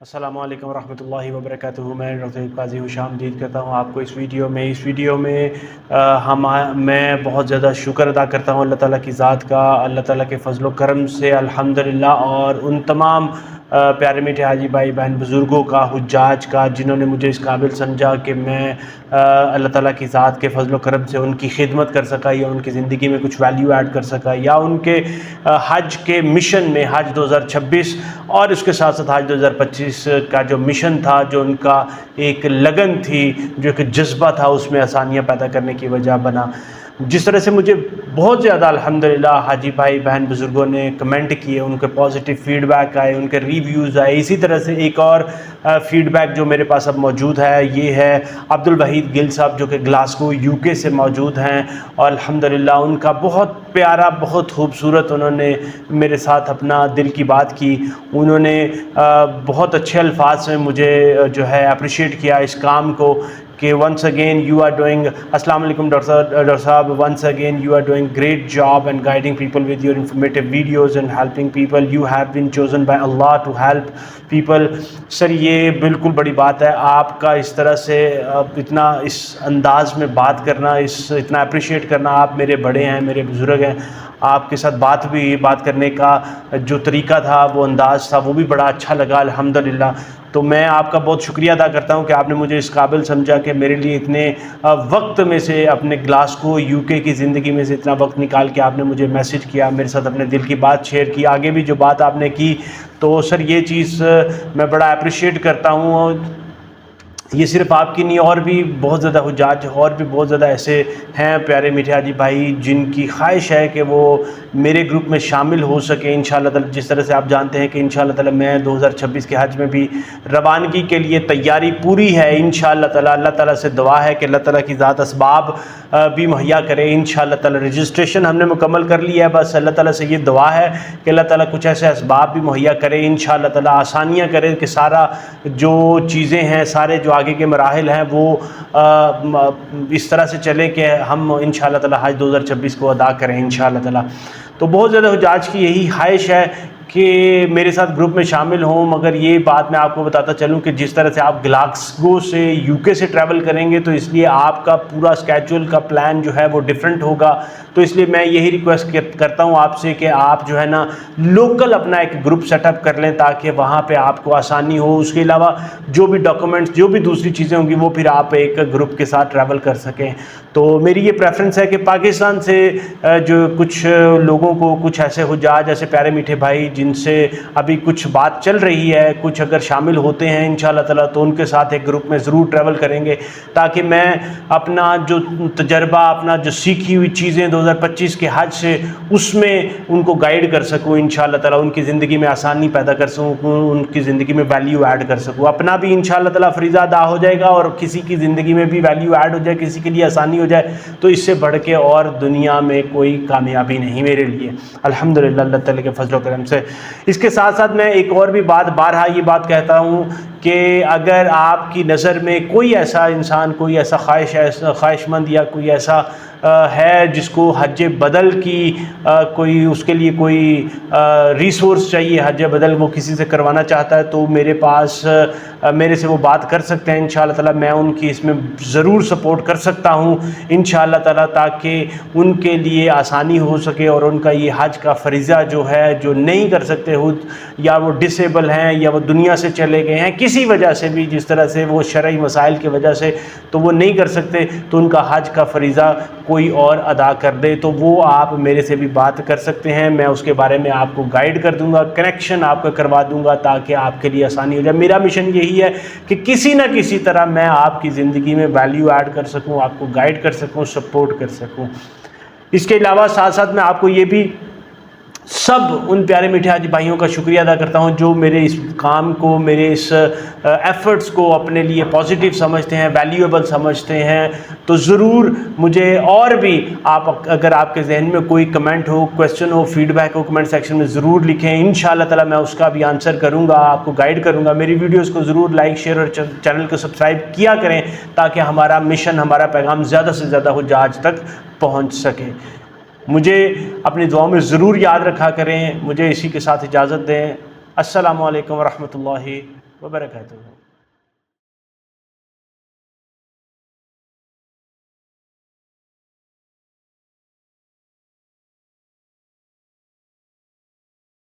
अस्सलामु अलैकुम रहमतुल्लाहि व बरकातुहू। मैं डॉक्टर काजी खुशामदीद करता हूँ आपको इस वीडियो में मैं बहुत ज़्यादा शुक्र अदा करता हूँ अल्लाह ताला की ज़ात का, अल्लाह ताला के फ़ज़ल व करम से अल्हम्दुलिल्लाह। और उन तमाम प्यारे मीठे हाजी भाई बहन बुज़ुर्गों का, हुज्जाज का, जिन्होंने मुझे इस काबिल समझा कि मैं अल्लाह ताला की ज़ात के फ़ज़ल व करम से उनकी खिदमत कर सका या उनकी ज़िंदगी में कुछ वैल्यू ऐड कर सका, या उनके हज के मिशन में हज 2026 और उसके साथ साथ हज 2025 का जो मिशन था, जो उनका एक लगन थी, जो एक जज्बा था, उसमें आसानियाँ पैदा करने की वजह बना। जिस तरह से मुझे बहुत ज़्यादा अल्हम्दुलिल्लाह हाजी भाई बहन बुज़ुर्गों ने कमेंट किए, उनके पॉजिटिव फ़ीडबैक आए, उनके रिव्यूज़ आए। इसी तरह से एक और फ़ीडबैक जो मेरे पास अब मौजूद है, ये है अब्दुल वहीद गिल साहब, जो कि ग्लासगो यूके से मौजूद हैं। और अल्हम्दुलिल्लाह उनका बहुत प्यारा, बहुत खूबसूरत उन्होंने मेरे साथ अपना दिल की बात की। उन्होंने बहुत अच्छे अल्फाज में मुझे जो है अप्रिशिएट किया इस काम को कि once again you are doing, अस्सलाम वालेकुम डॉक्टर साहब, once again you are doing great job and guiding people with your informative videos and helping people. You have been chosen by Allah to help people. Sir, ये बिल्कुल बड़ी बात है। आपका इस तरह से इतना इस अंदाज में बात करना, इतना अप्रिशिएट करना, आप मेरे बड़े हैं, मेरे बुज़ुर्ग हैं। आपके साथ बात करने का जो तरीका था, वो अंदाज़ था, वो भी बड़ा अच्छा लगा अल्हम्दुलिल्लाह। तो मैं आपका बहुत शुक्रिया अदा करता हूं कि आपने मुझे इस काबिल समझा कि मेरे लिए इतने वक्त में से, अपने ग्लासगो यूके की ज़िंदगी में से इतना वक्त निकाल के आपने मुझे मैसेज किया, मेरे साथ अपने दिल की बात शेयर की, आगे भी जो बात आपने की। तो सर, ये चीज़ मैं बड़ा अप्रिशिएट करता हूँ। ये सिर्फ आपकी नहीं, और भी बहुत ज़्यादा हुज्जाज, और भी बहुत ज़्यादा ऐसे हैं प्यारे मीठे हाजी भाई, जिनकी ख्वाहिश है कि वो मेरे ग्रुप में शामिल हो सके इंशाअल्लाह ताला। जिस तरह से आप जानते हैं कि इंशाअल्लाह ताला मैं 2026 के हज में भी रवानगी के लिए तैयारी पूरी है इंशाअल्लाह ताला। अल्लाह ताला से दुआ है कि अल्लाह ताला की ज़ात असबाब भी मुहैया करे इंशाअल्लाह ताला। रजिस्ट्रेशन हमने मुकम्मल कर लिया है, बस अल्लाह ताला से ये दुआ है कि अल्लाह ताला कुछ ऐसे असबाब भी मुहैया करे इंशाअल्लाह ताला, आसानियाँ करे कि सारा जो चीज़ें हैं, सारे जो आगे के मराहिल हैं, वो इस तरह से चले कि हम इंशाअल्लाह ताला हज 2026 को अदा करें इंशाअल्लाह ताला। तो बहुत ज़्यादा हुज्जाज की यही ख्वाहिश है कि मेरे साथ ग्रुप में शामिल हों। मगर ये बात मैं आपको बताता चलूँ कि जिस तरह से आप ग्लासगो से यूके से ट्रैवल करेंगे, तो इसलिए आपका पूरा स्केड्यूल का प्लान जो है वो डिफरेंट होगा। तो इसलिए मैं यही रिक्वेस्ट करता हूँ आपसे कि आप जो है ना, लोकल अपना एक ग्रुप सेटअप कर लें, ताकि वहाँ पे आपको आसानी हो। उसके अलावा जो भी डॉक्यूमेंट्स, जो भी दूसरी चीज़ें होंगी, वो फिर आप एक ग्रुप के साथ ट्रैवल कर सकें। तो मेरी ये प्रेफरेंस है कि पाकिस्तान से जो कुछ लोगों को, कुछ ऐसे हुज्जाज, ऐसे प्यारे मीठे भाई जिनसे अभी कुछ बात चल रही है, कुछ अगर शामिल होते हैं इंशाअल्लाह ताला, तो उनके साथ एक ग्रुप में ज़रूर ट्रैवल करेंगे, ताकि मैं अपना जो तजर्बा, अपना जो सीखी हुई चीज़ें 2025 के हज से, उसमें उनको गाइड कर सकूँ इंशाअल्लाह ताला, उनकी ज़िंदगी में आसानी पैदा कर सकूँ, उनकी ज़िंदगी में वैल्यू ऐड कर सकूँ। अपना भी इंशाअल्लाह ताला फ़रीज़ा अदा हो जाएगा और किसी की ज़िंदगी में भी वैल्यू ऐड हो जाए, किसी के लिए आसानी हो जाए, तो इससे बढ़ के और दुनिया में कोई कामयाबी नहीं मेरे लिए, अल्हम्दुलिल्लाह अल्लाह ताला के फजल व करम से। इसके साथ साथ मैं एक और भी बारहा ये बात कहता हूँ कि अगर आपकी नज़र में कोई ऐसा इंसान, कोई ऐसा ख्वाहिशमंद या कोई ऐसा है जिसको हज बदल की कोई, उसके लिए कोई रिसोर्स चाहिए, हज बदल वो किसी से करवाना चाहता है, तो मेरे पास मेरे से वो बात कर सकते हैं इंशाअल्लाह ताला। मैं उनकी इसमें ज़रूर सपोर्ट कर सकता हूँ इंशाअल्लाह ताला, ताकि उनके लिए आसानी हो सके और उनका ये हज का फ़रीज़ा जो है, जो नहीं कर सकते खुद, या वो डिसेबल हैं, या वो दुनिया से चले गए हैं किसी वजह से भी, जिस तरह से वो शरई मसाइल की वजह से, तो वो नहीं कर सकते, तो उनका हज का फ़रीज़ा कोई और अदा कर दे, तो वो आप मेरे से भी बात कर सकते हैं। मैं उसके बारे में आपको गाइड कर दूंगा, कनेक्शन आपका करवा दूंगा, ताकि आपके लिए आसानी हो जाए। मेरा मिशन यही है कि किसी ना किसी तरह मैं आपकी ज़िंदगी में वैल्यू ऐड कर सकूं, आपको गाइड कर सकूं, सपोर्ट कर सकूं। इसके अलावा साथ साथ मैं आपको ये भी सब उन प्यारे मीठे हाजी भाइयों का शुक्रिया अदा करता हूं जो मेरे इस काम को, मेरे इस एफ़र्ट्स को अपने लिए पॉजिटिव समझते हैं, वैल्यूएबल समझते हैं। तो ज़रूर मुझे और भी, आप अगर आपके जहन में कोई कमेंट हो, क्वेश्चन हो, फीडबैक हो, कमेंट सेक्शन में ज़रूर लिखें। इंशाअल्लाह ताला मैं उसका भी आंसर करूँगा, आपको गाइड करूँगा। मेरी वीडियोज़ को ज़रूर लाइक, शेयर और चैनल को सब्सक्राइब किया करें, ताकि हमारा मिशन, हमारा पैगाम ज़्यादा से ज़्यादा हुज्जाज तक पहुँच सके। मुझे अपनी दुआओं में ज़रूर याद रखा करें। मुझे इसी के साथ इजाज़त दें। अस्सलामु अलैकुम व रहमतुल्लाहि वबरकातुहू।